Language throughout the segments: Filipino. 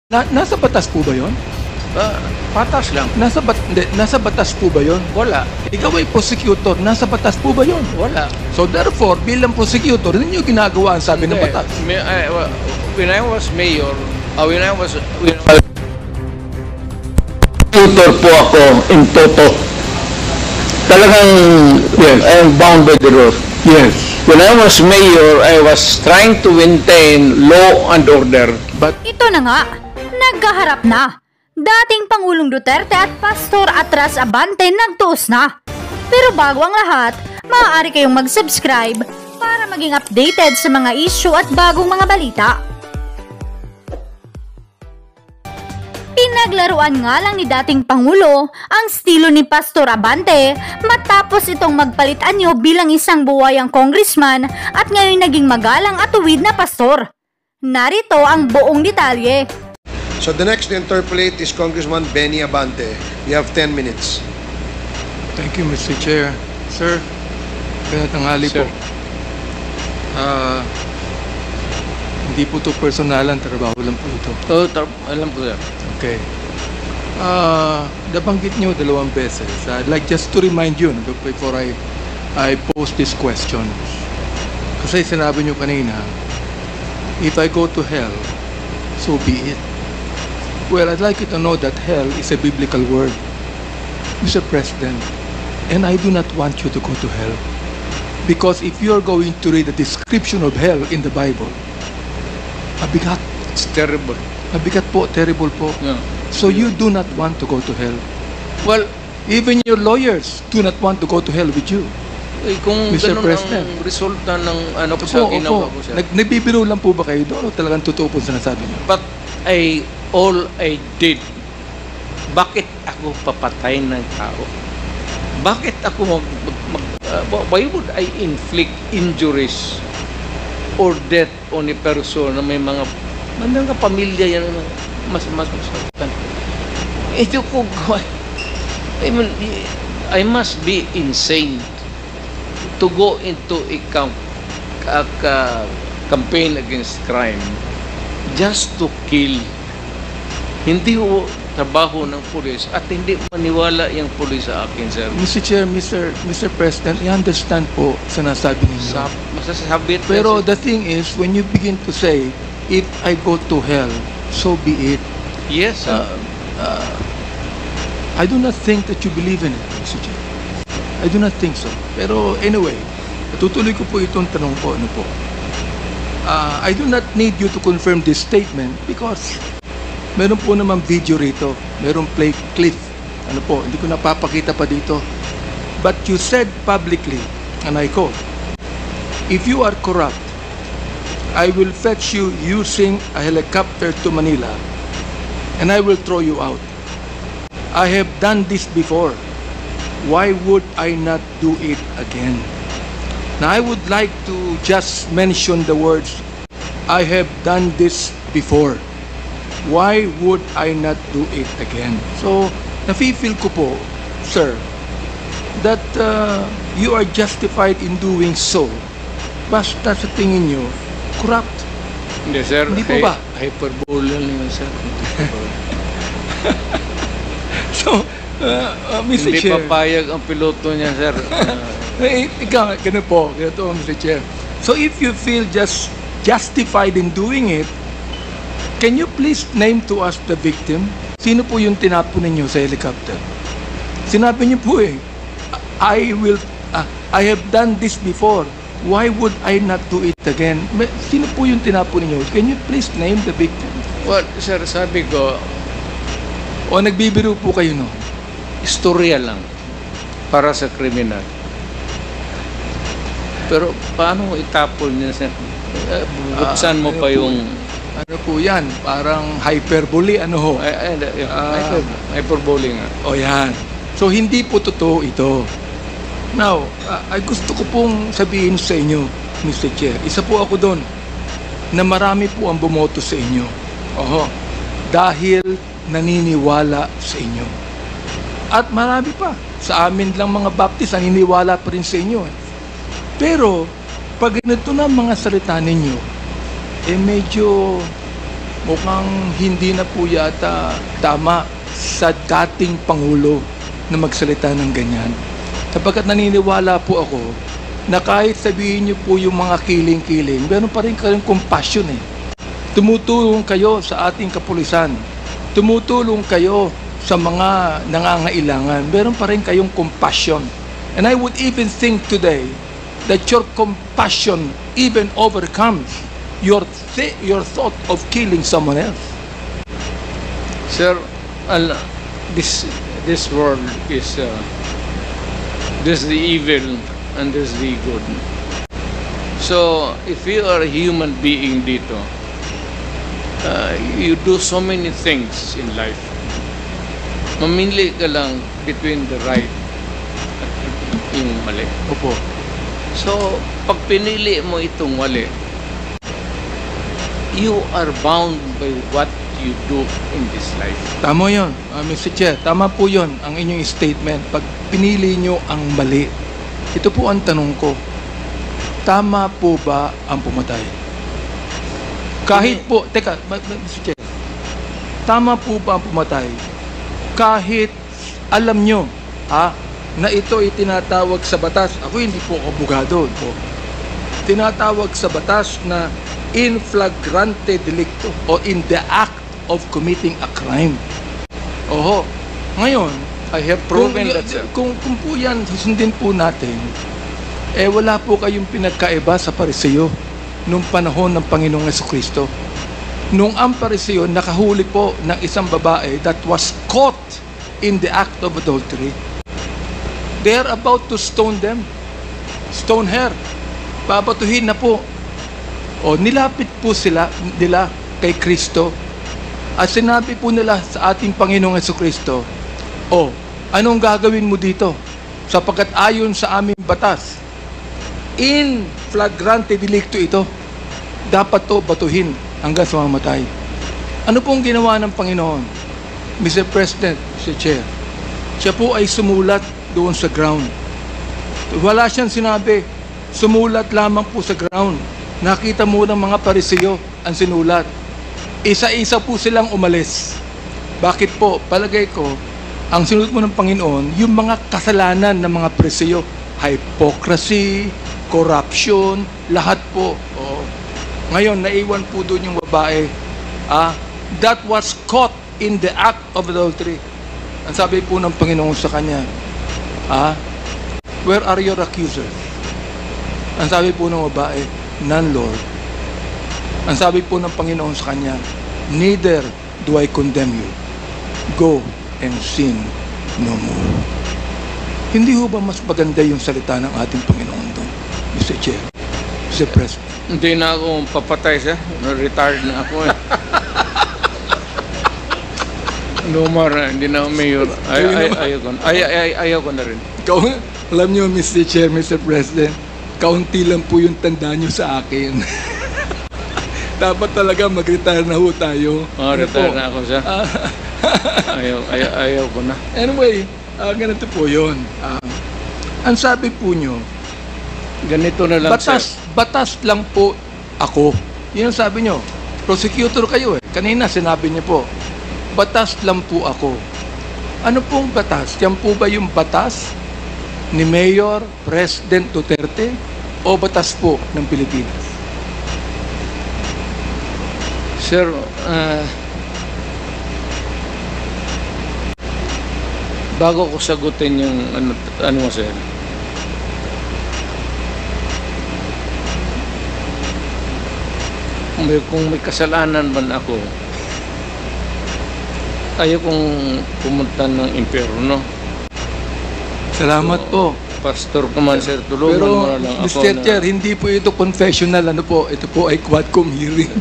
Nasa batas po ba yun? Patas lang. Nasa batas po ba yun? Wala. Ikaw ay prosecutor, nasa batas po ba yun? Wala. So therefore, bilang prosecutor, hindi nyo ginagawa ang sabi ng batas. When I was mayor, Tutor po ako in toto. Talagang, yes, I am bound by the law. Yes. When I was mayor, I was trying to maintain law and order. But Ito na nga, nagkaharap na. Dating Pangulong Duterte at Pastor Atras Abante nagtuos na. Pero bago ang lahat, maaari kayong mag-subscribe para maging updated sa mga issue at bagong mga balita. Pinaglaruan nga lang ni dating Pangulo ang estilo ni Pastor Abante matapos itong magpalit anyo bilang isang buwayang congressman at ngayon naging magalang at tuwid na pastor. Narito ang buong detalye. So the next to interpolate is Congressman Benny Abante. You have 10 minutes. thank you, Mr. Chair. Sir, tanghali po. Sir. Hindi po ito personalan, trabaho lang po ito. Alam ko, sir. Okay. Nabanggit nyo 2 beses. I'd like just to remind you before I pose this question. Kasi sinabi nyo kanina, if I go to hell, so be it. Well, I'd like you to know that hell is a biblical word, Mr. President, and I do not want you to go to hell. Because if you are going to read the description of hell in the Bible, mabigat. It's terrible. Mabigat po, terrible po. Yeah. So you do not want to go to hell. Well, Even your lawyers do not want to go to hell with you. kung Mr. ganun President. ang resulta ng ano ko sa ginawa ko, sir. Nagbibiro lang po ba kayo doon o talagang totoo po sinasabi niyo? But all I did, bakit ako papatay ng tao? Bakit ako why would I inflict injuries or death on a person na may mga pamilya yan mas masaktan? Ito ko, I mean, I must be insane to go into a campaign against crime just to kill. Hindi ho trabaho ng pulis at hindi maniwala yung pulis sa akin, sir. Mr. Chair, Mr. President, I understand po sinasabi ninyo. Masasabi Pero the thing is, when you begin to say, if I go to hell, so be it. yes, sir. I do not think that you believe in it, Mr. Chair. I do not think so. Pero anyway, tutuloy ko po itong tanong ko. Ano po? I do not need you to confirm this statement because meron po naman video rito. Meron play clip. Ano po, hindi ko napapakita pa dito. But you said publicly, and I quote, if you are corrupt, I will fetch you using a helicopter to Manila and I will throw you out. I have done this before. Why would I not do it again? Now, I would like to just mention the words, I have done this before. Why would I not do it again? So, nafe-feel ko po, sir, that you are justified in doing so. Basta sa tingin nyo, corrupt. Hindi, sir. Hindi po ba? Hyperbole lang yun, sir. So, Mr. Hindi Chair. papayag ang piloto niya, sir. Ikaw, ganun po, ganun, Mr. Chair. So if you feel just justified in doing it, can you please name to us the victim? Sino po yung tinapon ninyo sa helicopter? Sinabi niyo po I have done this before. Why would I not do it again? Sino po yung tinapon ninyo? Can you please name the victim? Well, sir, sabi ko, O nagbibiro po kayo, no? istorya lang para sa kriminal. Pero paano itapon niya, sir? Buksan mo ano pa po? yung... Ano po yan? Parang hyperbole, ano ho? Hyperbole nga. O yan. So, hindi po totoo ito. Now, ay gusto ko pong sabihin sa inyo, Mr. Chair, isa po ako doon na marami po ang bumoto sa inyo. Oho. Dahil naniniwala sa inyo. At marami pa. Sa amin lang mga Baptist, naniniwala pa rin sa inyo. Pero, pag ganito na mga salita ninyo, medyo mukhang hindi na po yata tama sa dating Pangulo na magsalita ng ganyan. Sapagkat naniniwala po ako na kahit sabihin niyo po yung mga kiling-kiling, meron pa rin kayong compassion eh. Tumutulong kayo sa ating kapulisan. Tumutulong kayo sa mga nangangailangan. Meron pa rin kayong compassion. And I would even think today that your compassion even overcomes your thought of killing someone else. Sir, this world is there's the evil and there's the good. So, if you are a human being dito, you do so many things in life. Mamili ka lang between the right at yung mali. Opo. So, pag pinili mo itong mali, you are bound by what you do in this life. Tama yun, Mr. Chair. Tama po yun ang inyong statement. Pag pinili nyo ang mali, ito po ang tanong ko. Tama po ba ang pumatay? Kahit po, teka, Mr. Chair. Tama po ba ang pumatay? Kahit alam nyo, na ito ay tinatawag sa batas. Ako hindi po abogado po. Tinatawag sa batas na in flagrante delicto o in the act of committing a crime. Oho. Ngayon, I have proven that, sir. Kung po yan, susundin po natin, wala po kayong pinagkaiba sa Pariseo nung panahon ng Panginoong Jesucristo. Nung ang Pariseo nakahuli po ng isang babae that was caught in the act of adultery, they are about to stone them. Stone her. Babatuhin na po. O nilapit po nila kay Kristo at sinabi po nila sa ating Panginoong Jesucristo, anong gagawin mo dito? Sapagkat ayon sa aming batas, in flagrante delicto ito, dapat to batuhin hanggang sa mamatay. Ano pong ginawa ng Panginoon? Mr. President, Mr. Chair, siya po ay sumulat doon sa ground. Wala siyang sinabi, sumulat lamang po sa ground. Nakita mo ng mga Pariseo ang sinulat. Isa-isa po silang umalis. Bakit po? Palagay ko, ang sinulat mo ng Panginoon, yung mga kasalanan ng mga Pariseo, hypocrisy, corruption, lahat po. Ngayon, naiwan po doon yung babae that was caught in the act of adultery. Ang sabi po ng Panginoon sa kanya, where are your accusers? Ang sabi po ng babae, none, Lord. Ang sabi po ng Panginoon sa kanya, neither do I condemn you. Go and sin no more. Hindi ho ba mas maganda yung salita ng ating Panginoon doon, Mr. Chair, Mr. President? Hindi na ako papatay, sir. Retired na ako eh. No more, hindi na ako mayor. Ayaw ko na rin. Alam niyo, Mr. Chair, Mr. President, kaunti lang po yung tanda niyo sa akin. Dapat talaga mag-retire na ho tayo. Retire na ako, sir. Ayaw ko na. Anyway, ganito po yun. Ang sabi po nyo, ganito na lang, batas lang po ako. Yun ang sabi nyo. Prosecutor kayo eh. Kanina sinabi niyo po, batas lang po ako. Ano pong batas? Yan po ba yung batas ni Mayor President Duterte o batas po ng Pilipinas? Sir, bago ko sagutin yung ano mo, sir, kung may kasalanan man ako, ayaw kong pumunta ng impyerno. Salamat po. Pastor ka man, sir, tulungan mo na lang ako. Mr. Chair, hindi po ito confessional. Ano po? Ito po ay quadcom hearing.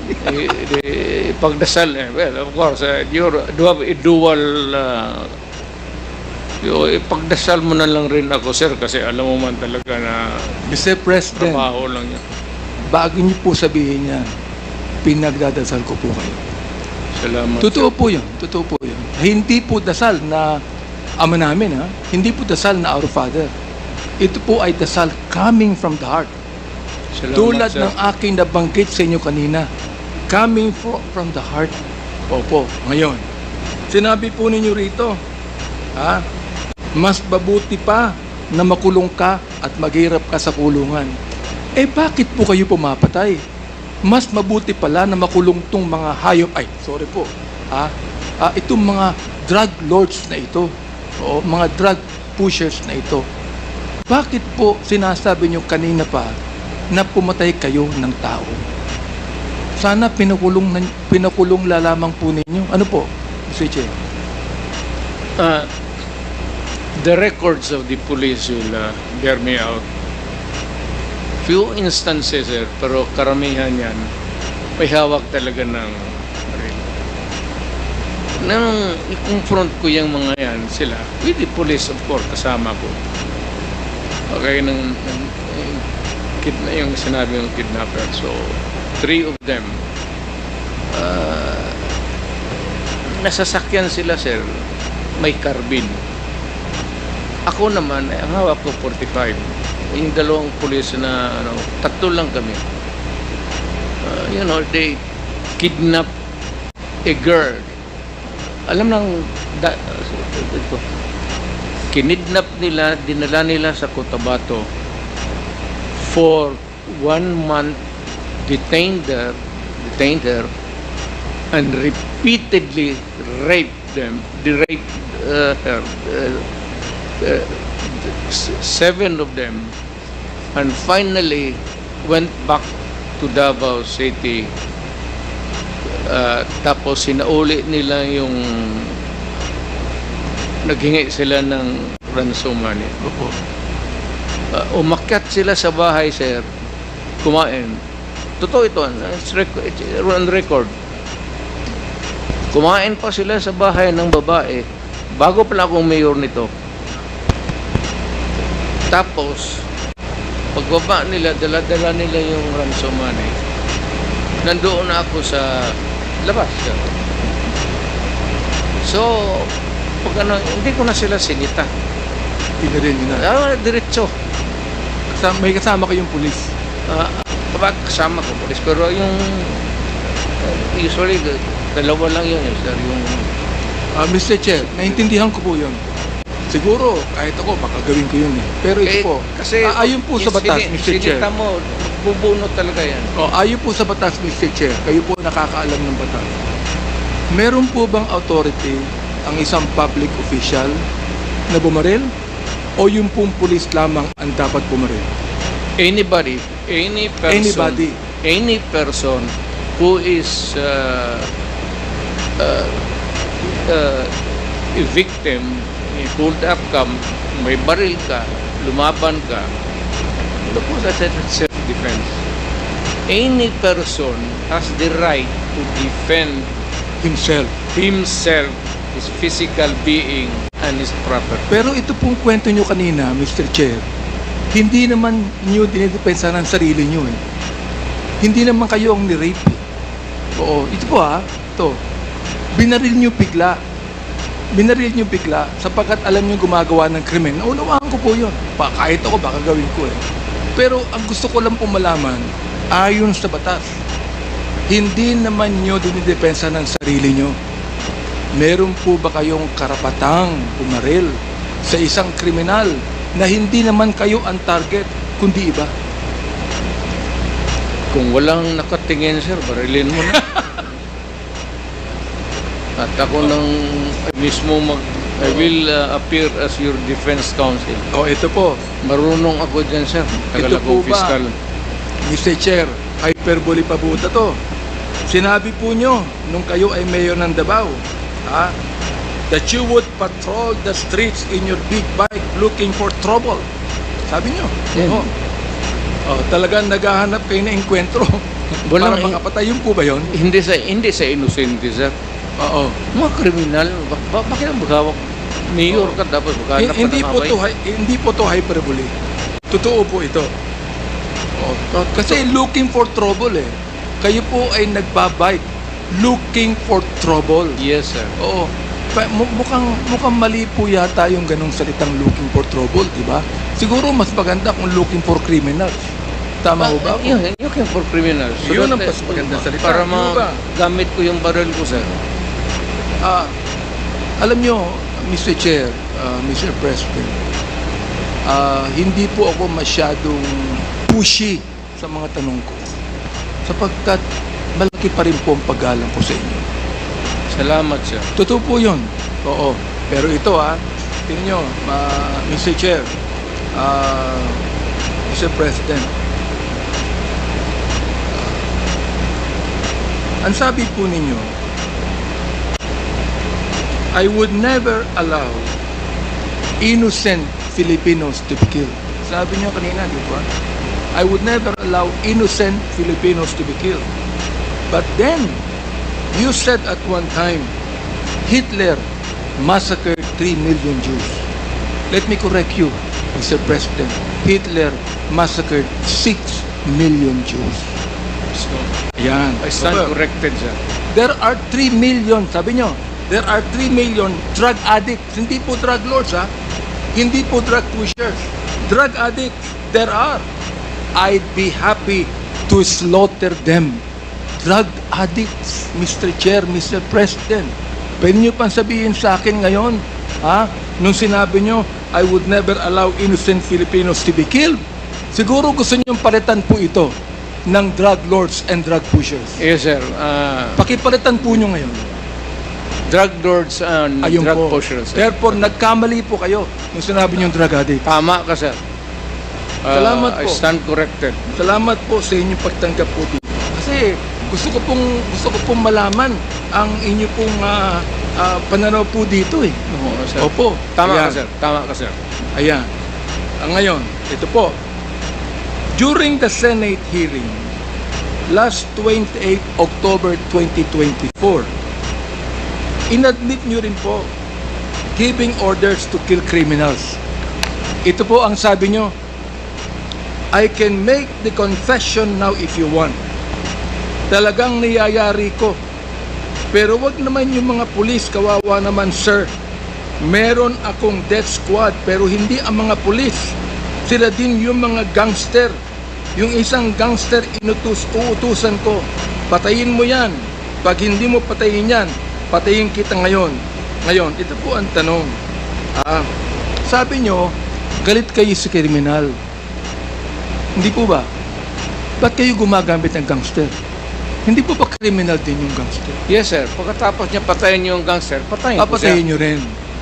Ipagdasal. Well, of course, you have a dual... ipagdasal mo na lang rin ako, sir, kasi alam mo man talaga na... Mr. President, trabaho lang yan. Bago niyo po sabihin yan, pinagdadasal ko po kayo. Salamat. Totoo po yun. Totoo po yun. Hindi po dasal na Ama namin, hindi po dasal na Our Father. Ito po ay dasal coming from the heart. Salamat, Tulad sir. ng aking nabanggit sa inyo kanina, coming from the heart. Opo, ngayon. Sinabi po ninyo rito, mas mabuti pa na makulong ka at maghirap ka sa kulungan. Eh bakit po kayo pumapatay? Mas mabuti pala na makulong tong mga hayop, itong mga drug lords na ito, o mga drug pushers na ito. Bakit po sinasabi nyo kanina pa na pumatay kayo ng tao? Sana pinakulong lamang po ninyo. Ano po, Mr. Chair? The records of the police will bear me out. Few instances, sir, pero karamihan yan, may hawak talaga ng baril. Nang i-confront ko yung mga yan, sila, with the police, of course, kasama ko. Okay, yung sinabi ng kidnapper. So, 3 of them, nasasakyan sila, sir, may carbine. Ako naman, ang hawak ko 45. Yung dalawang pulis na, 3 lang kami. They kidnap a girl. Alam nang, kinidnap nila, dinala nila sa Cotabato for 1 month, detained her, and repeatedly raped her. 7 of them, and finally went back to Davao City. Tapos sinauli nila yung naghingi sila ng ransom money. Umakyat sila sa bahay, sir, kumain. Totoo ito, it's on record. Kumain pa sila sa bahay ng babae bago pala akong mayor nito. Tapos, pagbaba nila, dala-dala nila yung ransom money. Nandoon na ako sa labas. So, hindi ko na sila sinita. Hindi rin yun na. Diretso. May kasama kayong pulis. Kapag kasama ko pulis, pero yung usually, dalawa lang yun, sir. Yung Mr. Chair, naintindihan ko po yun. Siguro, kahit ako, baka gawin ko yun eh. Pero ito po, kasi ayon po sa batas, Mr. Chair. Sinita mo, bubunot talaga yan. Ayon po sa batas, Mr. Chair, kayo po nakakaalam ng batas. Meron po bang authority ang isang public official na bumaril? O yung pong pulis lamang ang dapat bumaril? Any person who is a victim, pulled up ka, may baril ka, lumaban ka, ano po sa self-defense? Any person has the right to defend Himself. his physical being, and his property. Pero ito pong kwento nyo kanina, Mr. Chair, hindi naman nyo dinidepensa ng sarili nyo eh. Hindi naman kayo ang ni-rape. Oo, ito po ito. Binaril nyo bigla sapagkat alam nyo gumagawa ng krimen. Naunawaan ko po yun. Kahit ako, baka gawin ko eh. Pero ang gusto ko lang po malaman, ayon sa batas, hindi naman nyo dinidepensa ng sarili nyo. Meron po ba kayong karapatang pumaril sa isang kriminal na hindi naman kayo ang target, kundi iba? Kung walang nakatingin, sir, barilin mo na. At ako nang mismo I will appear as your defense counsel. Ito po. Marunong ako dyan, sir. Tagal Ito po akong fiscal. Mr. Chair, hyperbole pa po ito. Sinabi po nyo nung kayo ay mayor ng Davao, that you would patrol the streets in your big bike looking for trouble. Sabi nyo. Yeah. Talagang naghahanap kayo na enkwentro para makapatay. Yun po ba yun? Hindi sa inosente, sir. Oo. Mga kriminal, bakit ang maghawak? Mayor ka dapat maghanap ka ng away. Hindi po to hyperbole. Totoo po ito. Kasi looking for trouble eh. Kayo po ay nagbabike looking for trouble. Yes, sir. Oo. Mukhang mali po yata yung ganong salitang looking for trouble, di ba? Siguro mas maganda kung looking for criminals. Tama ho ba? Looking for criminals. Yun ang mas maganda salita. Para magamit ko yung baril ko, sir. Alam nyo, Mr. Chair, Mr. President, hindi po ako masyadong pushy sa mga tanong ko sapagkat malaki pa rin po ang paggalang ko sa inyo. Salamat, sir. Totoo po yun. Oo. Pero ito tingnan nyo, Mr. Chair, Mr. President, ang sabi po ninyo, I would never allow innocent Filipinos to be killed. Sabi niyo kanina, di ba? I would never allow innocent Filipinos to be killed. But then, you said at one time, Hitler massacred 3 million Jews. Let me correct you, Mr. President. Hitler massacred 6 million Jews. So, Ayan. I stand corrected, sir. There are 3 million, sabi nyo, there are 3 million drug addicts. Hindi po drug lords, Hindi po drug pushers. Drug addicts, there are. I'd be happy to slaughter them. Drug addicts, Mr. Chair, Mr. President. Pwede nyo pang sabihin sa akin ngayon, nung sinabi nyo, I would never allow innocent Filipinos to be killed. Siguro gusto nyo palitan po ito ng drug lords and drug pushers. Yes, sir. Pakipalitan po nyo ngayon. Drug lords and Ayun drug po. pushers, sir. Therefore, nagkamali po kayo nung sinabi nyo drug addict. Tama ka, sir. Salamat I po. stand corrected. Salamat po sa inyong pagtanggap po dito. Kasi gusto ko pong malaman ang inyo pong pananaw po dito eh. Oo, sir. Opo. Tama Ayan. ka, sir. Tama ka, sir. Ayan. Ngayon, ito po. During the Senate hearing, last 28 October 2024, inadmit nyo rin po giving orders to kill criminals. Ito po ang sabi nyo, I can make the confession now if you want. Talagang niyayari ko. Pero wag naman yung mga pulis, kawawa naman sir. Meron akong death squad pero hindi ang mga pulis. Sila din yung mga gangster. Yung isang gangster uutusan ko. Patayin mo yan. Pag hindi mo patayin yan, patayin kita ngayon. Ngayon, ito po ang tanong. Sabi nyo, galit kayo sa kriminal. Hindi po ba? Ba't kayo gumagamit ng gangster? Hindi po ba criminal din yung gangster? Yes, sir. Pagkatapos niya patayin yung gangster, patayin ko Papatayin siya. nyo rin.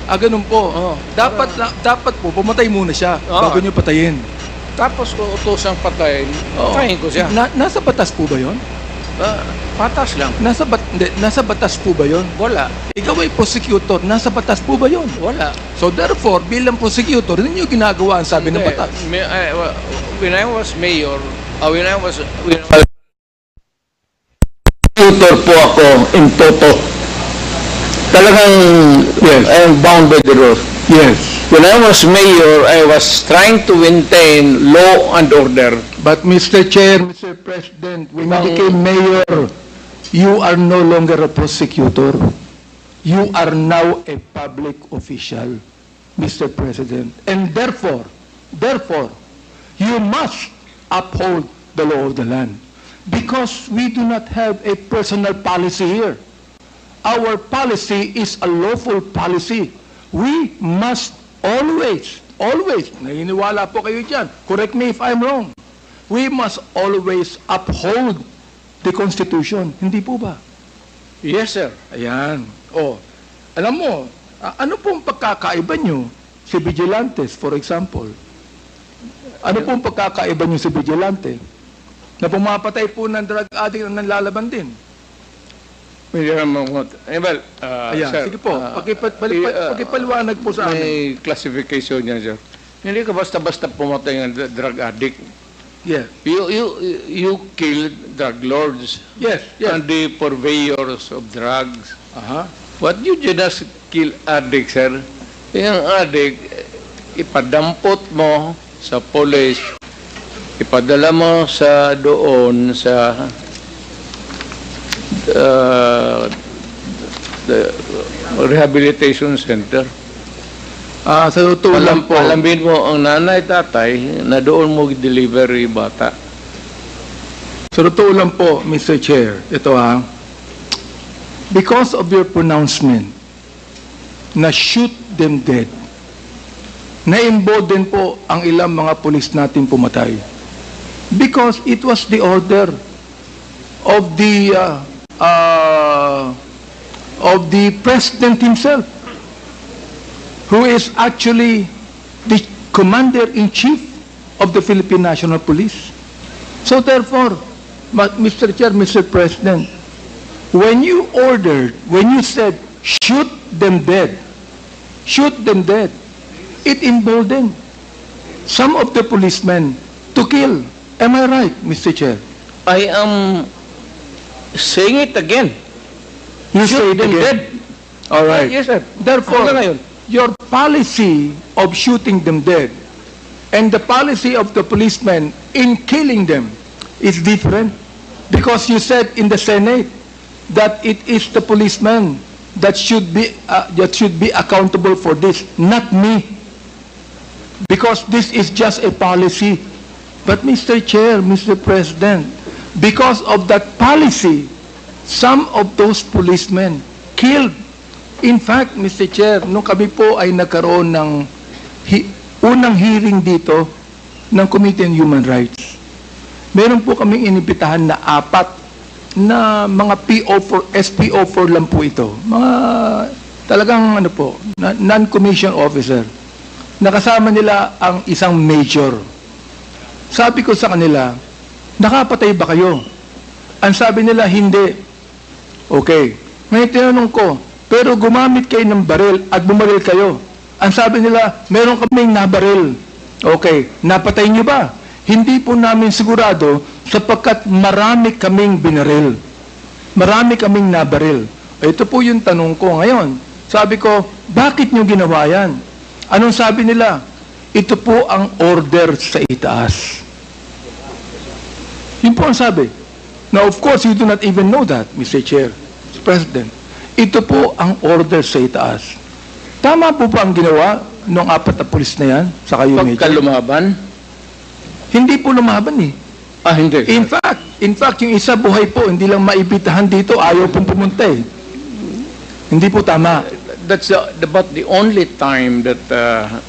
Ganun po. Oo. Dapat po, pumatay muna siya Oo. bago nyo patayin. Tapos ko utosang patayin, Oo. patayin ko siya. Nasa batas po ba yun? Patas lang. Nasa batas po ba yun? Wala. Ikaw ay prosecutor, nasa batas po ba yun? Wala. So therefore, bilang prosecutor, hindi nyo ginagawa ang sabi ng Hindi. batas. When I was mayor, Tutor po ako in toto. Talagang, yes, I am bound by the rules. Yes. When I was mayor, I was trying to maintain law and order. But Mr. Chair, Mr. President, when you became mayor, you are no longer a prosecutor. You are now a public official, Mr. President. And therefore, you must uphold the law of the land. Because we do not have a personal policy here. Our policy is a lawful policy. We must always, naniniwala po kayo dyan, correct me if I'm wrong, we must always uphold the Constitution. Hindi po ba? yes, sir. Ayan. Alam mo, ano pong pagkakaiba nyo si Vigilantes, for example? Ano pong pagkakaiba nyo si Vigilante? Na pumapatay po ng drug addict na nanlalaban din. Ayan, Sir, sige po. Pakipaliwanag po sa amin. may classification niya, sir. Hindi ka basta-basta pumatay ng drug addict. Yes. You kill drug lords Yes. and the purveyors of drugs. Aha. What you just kill addict, sir? Yung addict, ipadampot mo sa police, ipadala mo sa doon sa the rehabilitation center. Sa totoo lang po. Alamin mo ang nanay, tatay na doon mo deliver yung bata. Sa totoo lang po, Mr. Chair, ito because of your pronouncement na shoot them dead, na-embolden po ang ilang mga pulis natin pumatay. Because it was the order of the President himself, who is actually the Commander-in-Chief of the Philippine National Police. So therefore, Mr. Chair, Mr. President, when you said, shoot them dead, it emboldened some of the policemen to kill. Am I right, Mr. Chair? I am saying it again. You say Shoot it them again. dead. All right. Yes, sir. Therefore, Hanggang ngayon. your policy of shooting them dead and the policy of the policemen in killing them is different, because you said in the Senate that it is the policemen that should be accountable for this, not me, because this is just a policy. But Mr. Chair, Mr. President, because of that policy, some of those policemen killed. In fact, Mr. Chair, nung kami po ay nagkaroon ng unang hearing dito ng Committee on Human Rights, meron po kaming inibitahan na 4 na mga PO4, SPO4 lang po ito. Mga talagang non-commissioned officer. Nakasama nila ang isang major. Sabi ko sa kanila, nakapatay ba kayo? Ang sabi nila, hindi. Okay. Ngayon tinanong ko, pero gumamit kayo ng baril at bumaril kayo. Ang sabi nila, meron kaming nabaril. Okay. Napatay niyo ba? Hindi po namin sigurado sapagkat marami kaming binaril. Marami kaming nabaril. Ito po yung tanong ko ngayon. Sabi ko, bakit niyo ginawa yan? Anong sabi nila? Ito po ang order sa itaas. Yun po ang sabi. Now, of course, you do not even know that, Mr. Chair, Mr. President. Ito po ang order sa itaas. Tama po ba ang ginawa ng 4 na pulis na yan? Sa kayo, Major? Pagka lumaban? Hindi po lumaban eh. Hindi. In fact, yung isa buhay po, hindi lang maibitahan dito, ayaw pong pumunta eh. Hindi po tama. That's about the only time that a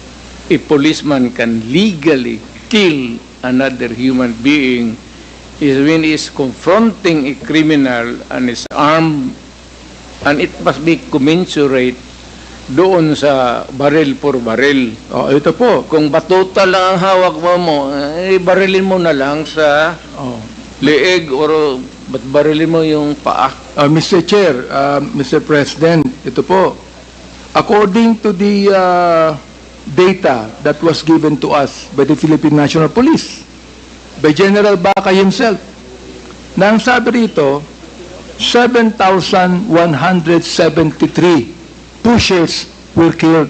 policeman can legally kill another human being is when he is confronting a criminal and is armed, and it must be commensurate doon sa baril for baril. Ito po. Kung batuta lang ang hawak mo, barilin mo na lang sa leeg or barilin mo yung paa. Mr. Chair, Mr. President, ito po. According to the data that was given to us by the Philippine National Police, by General Baca himself, na ang sabi rito, 7,173 pushers were killed.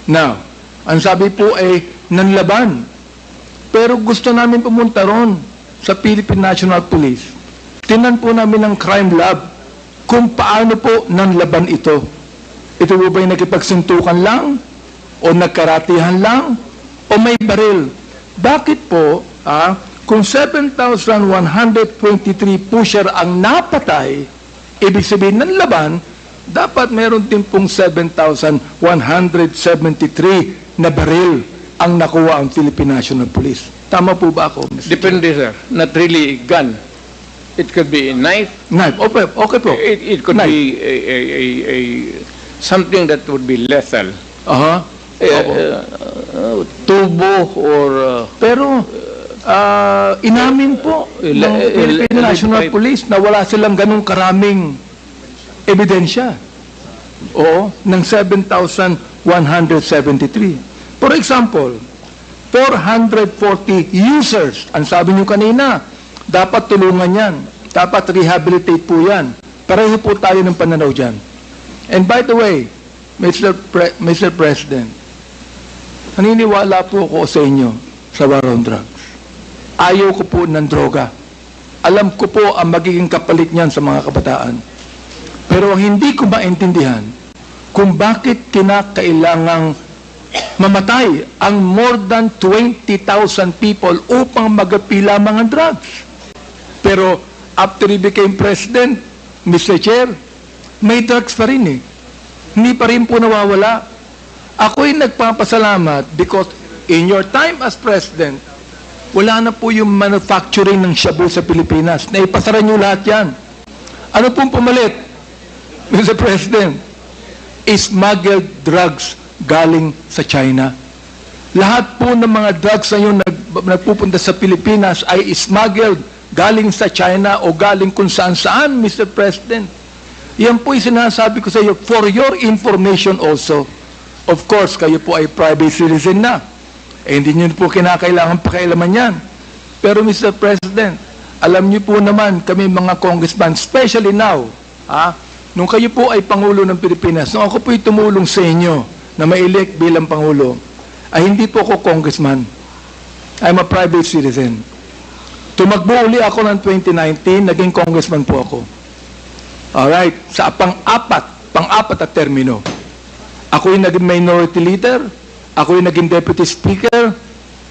Now, ang sabi po ay nanlaban. Pero gusto namin pumunta ron sa Philippine National Police. Tinan po namin ng crime lab kung paano po nanlaban ito. Ito po ba yung nakipagsuntukan lang? O nagkaratihan lang? O may baril? Bakit po, kung 7,123 pusher ang napatay, ibig sabihin ng laban, dapat meron din pong 7,173 na baril ang nakuha ang Philippine National Police. Tama po ba ako, Mr. Depende, sir. Not really a gun. It could be a knife. Knife. Okay po. It could Knife. be a something that would be lethal. Tubo or... Pero inamin po ng Philippine National Police na wala silang ganung karaming ebidensya. Oo, ng 7,173. For example, 440 users. Ang sabi nyo kanina, dapat tulungan yan. Dapat rehabilitate po yan. Pareho po tayo ng pananaw dyan. And by the way, Mr. President, naniniwala po ako sa inyo sa war on drugs. Ayaw ko po ng droga. Alam ko po ang magiging kapalit niyan sa mga kabataan. Pero ang hindi ko maintindihan, kung bakit kinakailangang mamatay ang more than 20,000 people upang magapila mga drugs. Pero after he became president, Mr. Chair, may drugs pa rin eh. Hindi pa rin po nawawala. Ako'y nagpapasalamat because in your time as president, wala na po yung manufacturing ng shabu sa Pilipinas. Naipasara niyo lahat yan. Ano pong pumalit, Mr. President? Smuggled drugs galing sa China. Lahat po ng mga drugs na yung nagpupunta sa Pilipinas ay smuggled galing sa China o galing kung saan-saan, Mr. President. Yan po yung sinasabi ko sa iyo for your information also. Of course, kayo po ay private citizen na. Eh, hindi nyo po kinakailangan pakialaman yan. Pero Mr. President, alam nyo po naman kami mga congressman, especially now, nung kayo po ay Pangulo ng Pilipinas, nung ako po'y tumulong sa inyo na ma-elect bilang Pangulo, ay hindi po ako congressman. I'm a private citizen. Tumakbo uli ako ng 2019, naging congressman po ako. Alright, sa pang-apat at termino. Ako yung naging minority leader, ako yung naging deputy speaker,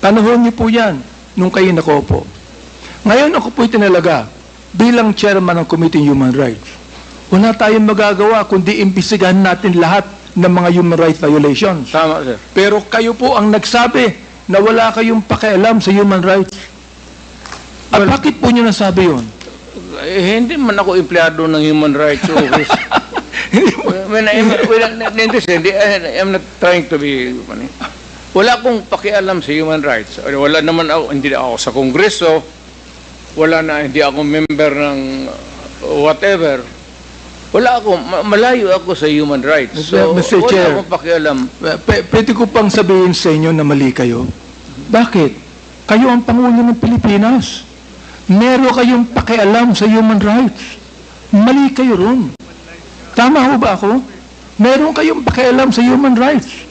panahon niyo po yan, nung kayo nakaupo. Ngayon ako po'y tinalaga bilang chairman ng Committee on Human Rights. Wala tayong magagawa kundi imbisigahan natin lahat ng mga human rights violations. Tama, sir. Pero kayo po ang nagsabi na wala kayong pakialam sa human rights. At bakit po nyo nasabi yun? Eh, hindi man ako empleyado ng human rights office. I'm not trying to be funny. Wala akong pakialam sa human rights. Wala naman ako, hindi ako sa Kongreso, hindi ako member ng whatever. Wala ako, malayo ako sa human rights. So, Mr. wala Chair, akong pakialam. Pwede ko pang sabihin sa inyo na mali kayo. Bakit? Kayo ang Pangulo ng Pilipinas. Meron kayong pakialam sa human rights. Mali kayo ron. Tama ho ba ako? Meron kayong pakialam sa human rights.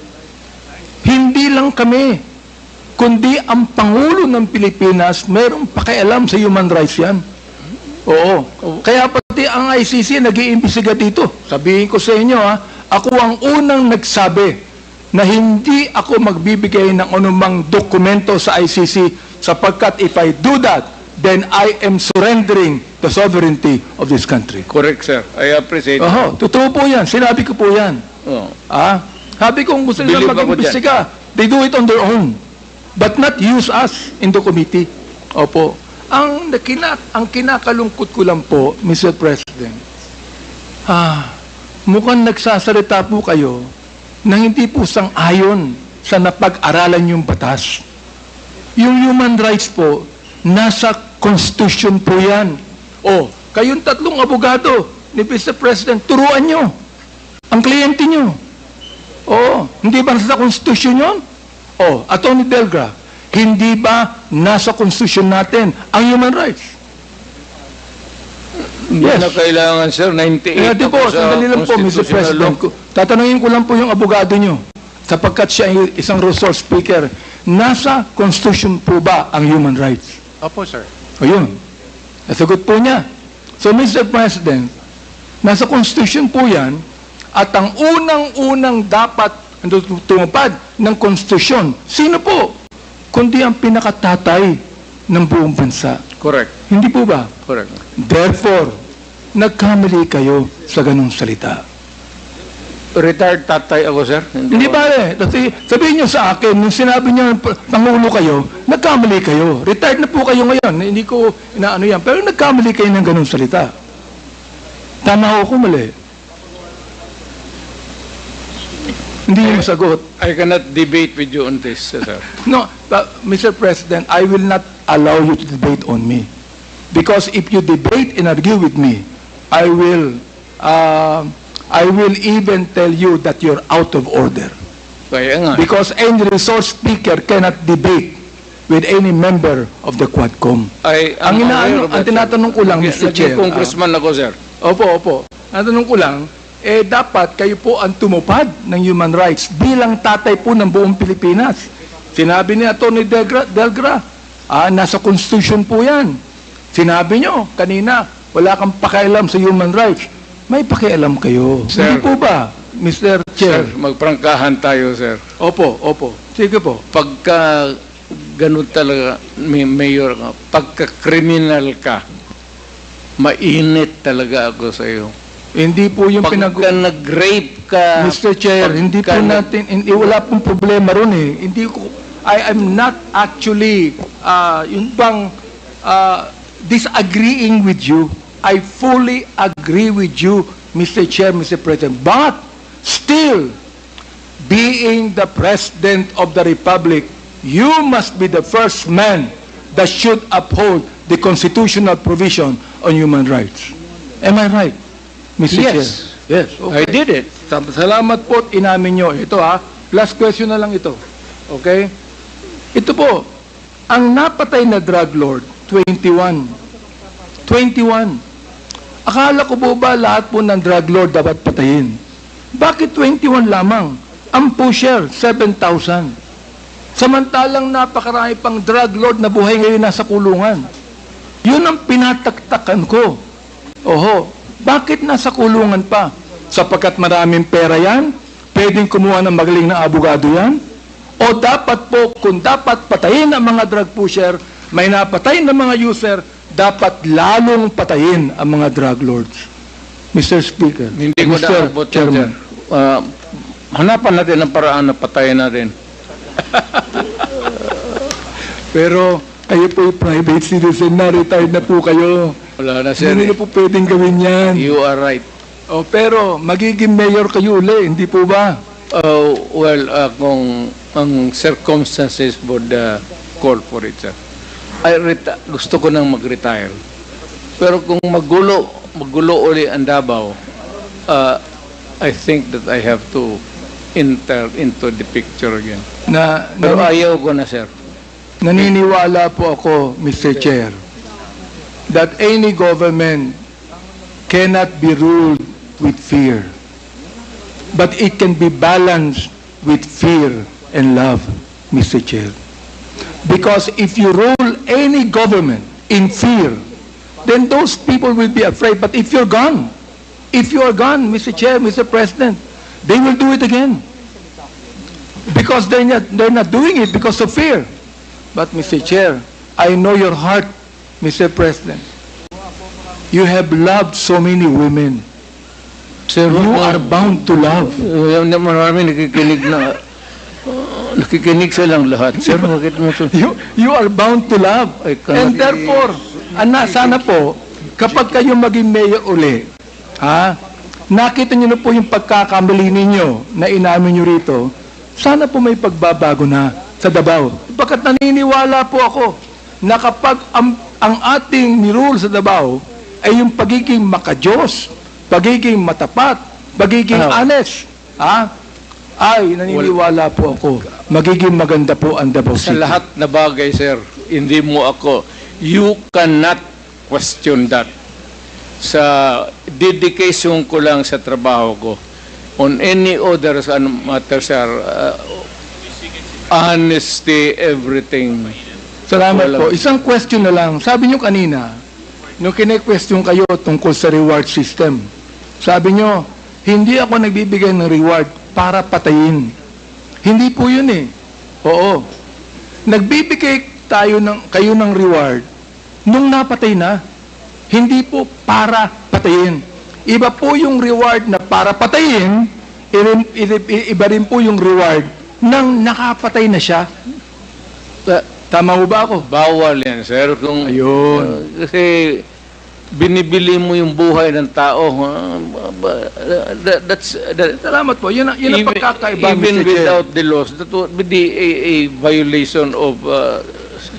Hindi lang kami, kundi ang Pangulo ng Pilipinas, merong pakialam sa human rights yan. Oo. Kaya pati ang ICC nag-iimbestiga dito. Sabihin ko sa inyo, ako ang unang nagsabi na hindi ako magbibigay ng anumang dokumento sa ICC sapagkat if I do that, then I am surrendering the sovereignty of this country. Correct, sir. I appreciate it. Totoo po yan. Sinabi ko po yan. Sabi ko, kung gusto nila Believe ako mag-imbestiga, they do it on their own. But not use us in the committee. Opo. Ang kinakalungkot ko lang po, Mr. President, mukhang nagsasalita po kayo na hindi po sang-ayon sa napag-aralan yung batas. Yung human rights po, nasa Constitution po yan. Kayong tatlong abogado ni Mr. President, turuan nyo ang kliyente nyo. Hindi ba nasa Constitution yun? Attorney Delgra, hindi ba nasa Constitution natin ang human rights? Hindi na kailangan, sir. 98 po, sandali lang po, Mr. President. Tatanungin ko lang po yung abogado nyo, sapagkat siya ay isang resource speaker, nasa Constitution po ba ang human rights? Opo, sir. Ayun. Nasagot po niya. So, Mr. President, nasa Constitution po yan, at ang unang-unang dapat tumupad ng Constitution, sino po? Kundi ang pinakatatay ng buong bansa. Correct. Hindi po ba? Correct. Therefore, nagkamali kayo sa ganung salita. Retired tatay ako, sir. Hindi ba sabihin niyo sa akin, nung sinabi niyo Pangulo kayo, nagkamali kayo. Retired na po kayo ngayon. Hindi ko inaano yan. Pero nagkamali kayo ng ganung salita. Tama ako, mali. Hindi niyo masagot. I cannot debate with you on this, sir. No, Mr. President, I will not allow you to debate on me. Because if you debate and argue with me, I will even tell you that you're out of order. Kaya nga. Because any resource speaker cannot debate with any member of the Quadcom. Ang tinatanong ko lang, Mr. Chair. Naging congressman ako, sir. Opo. Ang tanong ko lang, dapat kayo po ang tumupad ng human rights bilang tatay po ng buong Pilipinas. Sinabi ni Atty. Delgra, nasa Constitution po yan. Sinabi nyo kanina, wala kang pakialam sa human rights. May pakialam kayo. Sir, hindi po ba, Mr. Chair? Sir, magprangkahan tayo, sir. Opo. Sige po. Pagka ganun talaga, Mayor, pagka criminal ka, mainit talaga ako sa iyo. Hindi po yung Pagka nag-rape ka, Mr. Chair, hindi po natin, wala pong problema ron eh. Hindi ko, I am not actually, yung bang, disagreeing with you. I fully agree with you, Mr. Chair, Mr. President. But, still, being the President of the Republic, you must be the first man that should uphold the constitutional provision on human rights. Am I right, Mr. Chair? Yes. Yes. I did it. Salamat po at inamin nyo. Ito last question na lang ito. Okay? Ito po, ang napatay na drug lord, 21. 21. Akala ko po ba lahat po ng drug lord dapat patayin? Bakit 21 lamang? Ang pusher, 7,000. Samantalang napakarami pang drug lord na buhay ngayon nasa kulungan. Yun ang pinataktakan ko. Oho, bakit nasa kulungan pa? Sapagkat maraming pera yan? Pwedeng kumuha ng magaling na abogado yan? O dapat po, kung dapat patayin ang mga drug pusher, may napatay na mga user, dapat lalong patayin ang mga drug lords. Mr. Speaker. Hindi ko Mr. naabot yan, Chairman. sir. Hanapan natin ang paraan na patayin natin. Pero kayo po private citizen na, retired na po kayo. Wala na, sir. Hindi na po pwedeng gawin yan. You are right. O, pero magiging mayor kayo uli, hindi po ba? Well, kung ang circumstances would call for it, sir. Gusto ko nang mag-retire. Pero kung magulo uli ang Davao, I think that I have to enter into the picture again. Pero ayaw ko na, sir. Naniniwala po ako, Mr. Chair, that any government cannot be ruled with fear. But it can be balanced with fear and love, Mr. Chair. Because if you rule any government in fear, then those people will be afraid. But if you're gone, Mr. Chair, Mr. President, they will do it again. Because they're not doing it because of fear. But, Mr. Chair, I know your heart, Mr. President. You have loved so many women. Sir, You are bound to love. Marami nakikinig silang lahat. Sir, bakit mo ito? You are bound to love. And therefore, sana po, kapag kayo maging mayor uli, nakita niyo na po yung pagkakamali ninyo na inamin niyo rito, sana po may pagbabago na sa Davao. Bakit naniniwala po ako na kapag ang ating nirule sa Davao ay yung pagiging makajos, pagiging matapat, pagiging honest, ay naniniwala po ako, magiging maganda po ang Davao Sa City. lahat na bagay, sir, hindi mo ako, you cannot question that. Sa dedication ko lang sa trabaho ko, on any other matter, sir, honesty, everything. Salamat po. Isang question na lang. Sabi nyo kanina, nung kine-question kayo tungkol sa reward system, sabi nyo, hindi ako nagbibigay ng reward para patayin. Hindi po yun eh. Oo. Nagbibigay kayo ng reward nung napatay na. Hindi po para patayin. Iba po yung reward na para patayin, iba rin po yung reward nang nakapatay na siya. Tama mo ba ako? Bawal yan, sir. Kung, Ayun. Kasi binibili mo yung buhay ng tao. Salamat po. Yun ang pagkakaiba, Even Mr. Chair. without the laws, that would be a violation of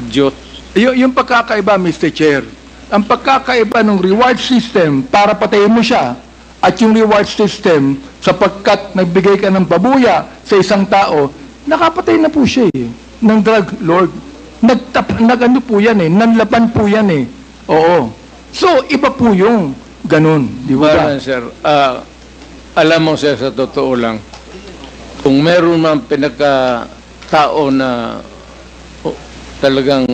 Diyos. Yung pagkakaiba, Mr. Chair, ang pagkakaiba ng reward system para patayin mo siya at yung reward system sapagkat nagbigay ka ng babuya sa isang tao, nakapatay na po siya ng drug lord. Nag-ano po yan nanlaban po yan Oo. So, iba po yung ganun. Di ba? Well, sir, alam mo, sir, sa totoo lang, kung meron man pinagkatao na talagang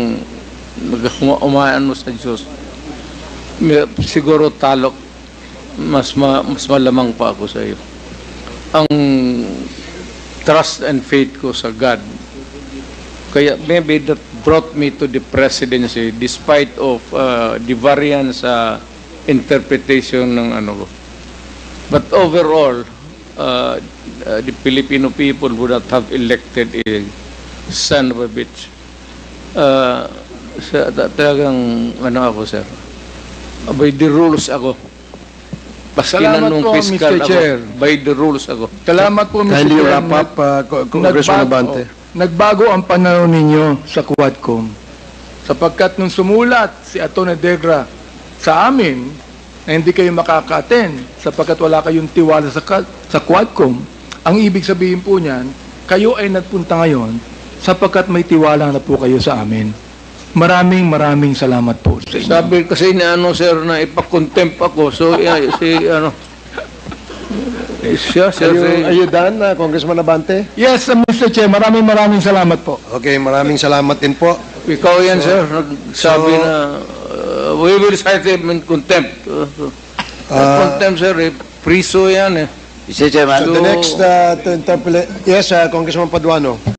umayaan mo sa Diyos, siguro mas malamang pa ako sa iyo. Ang trust and faith ko sa God, kaya maybe that brought me to the presidency despite of the variance interpretation ng But overall, the Filipino people would not have elected a son of a bitch. Talagang, ano ako, sir? By the rules ako. Paskinan Salamat nung po, fiscal Mr. ako. Chair. By the rules ako. Salamat po, Mr. Kindly Chair. wrap up, Congressman Abante. Nagbago ang pananaw ninyo sa Quadcom. Sapagkat nung sumulat si Atty. Degra sa amin na hindi kayo makaka-attend sapagkat wala kayong tiwala sa Quadcom, ang ibig sabihin po niyan, kayo ay nagpunta ngayon sapagkat may tiwala na po kayo sa amin. Maraming salamat po sa inyo. Sabi kasi ni ano, sir, na ipakontempt ako. So, siya, sir, Are you done, Congressman Abante? Yes, Mr. Chair, maraming salamat po. Okay, maraming salamat din po. ikaw yan, sir, nagsabi na we will cite him in contempt. Contempt, sir, priso yan eh. Mr. Chairman. So the next to interpolate, yes, Congressman Paduano.